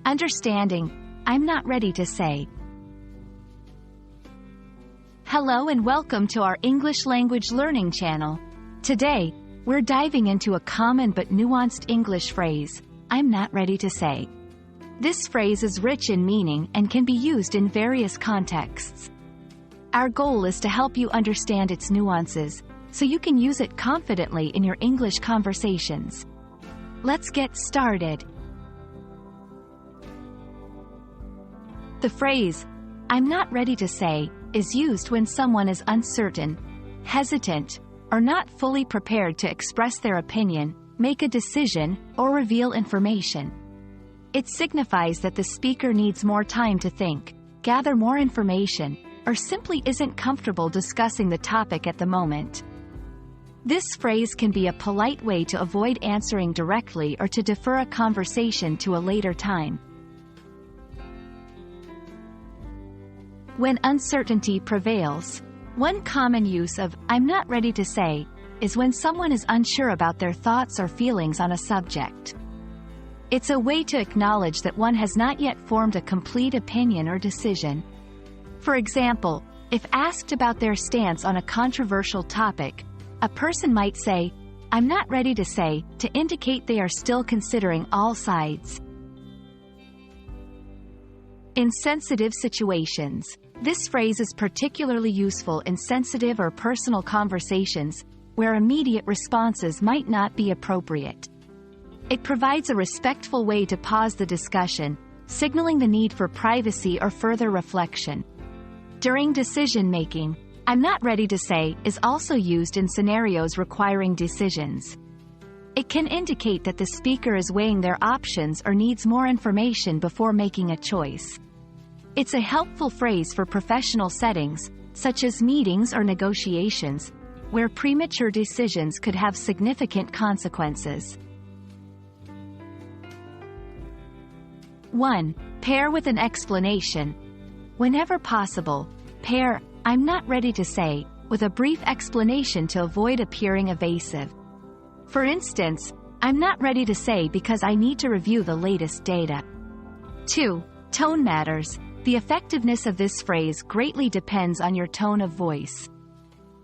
Understanding I'm not ready to say. Hello and welcome to our English language learning channel. Today, we're diving into a common but nuanced English phrase, I'm not ready to say. This phrase is rich in meaning and can be used in various contexts. Our goal is to help you understand its nuances, so you can use it confidently in your English conversations. Let's get started. The phrase, I'm not ready to say, is used when someone is uncertain, hesitant, or not fully prepared to express their opinion, make a decision, or reveal information. It signifies that the speaker needs more time to think, gather more information, or simply isn't comfortable discussing the topic at the moment. This phrase can be a polite way to avoid answering directly or to defer a conversation to a later time. When uncertainty prevails, one common use of I'm not ready to say is when someone is unsure about their thoughts or feelings on a subject. It's a way to acknowledge that one has not yet formed a complete opinion or decision. For example, if asked about their stance on a controversial topic, a person might say, I'm not ready to say, to indicate they are still considering all sides. In sensitive situations, this phrase is particularly useful in sensitive or personal conversations, where immediate responses might not be appropriate. It provides a respectful way to pause the discussion, signaling the need for privacy or further reflection. During decision-making, I'm not ready to say is also used in scenarios requiring decisions. It can indicate that the speaker is weighing their options or needs more information before making a choice. It's a helpful phrase for professional settings, such as meetings or negotiations, where premature decisions could have significant consequences. 1. Pair with an explanation. Whenever possible, pair I'm not ready to say with a brief explanation to avoid appearing evasive. For instance, I'm not ready to say because I need to review the latest data. 2. Tone matters. The effectiveness of this phrase greatly depends on your tone of voice.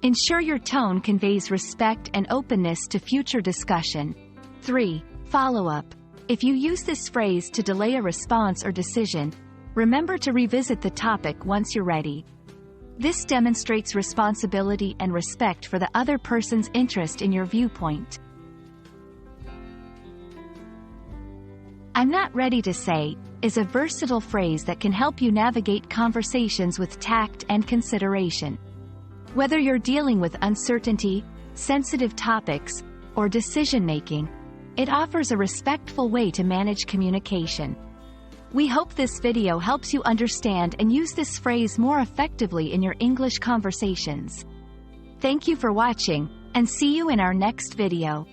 Ensure your tone conveys respect and openness to future discussion. 3. Follow-up. If you use this phrase to delay a response or decision, remember to revisit the topic once you're ready. This demonstrates responsibility and respect for the other person's interest in your viewpoint. I'm not ready to say is a versatile phrase that can help you navigate conversations with tact and consideration. Whether you're dealing with uncertainty, sensitive topics, or decision-making, it offers a respectful way to manage communication. We hope this video helps you understand and use this phrase more effectively in your English conversations. Thank you for watching, and see you in our next video.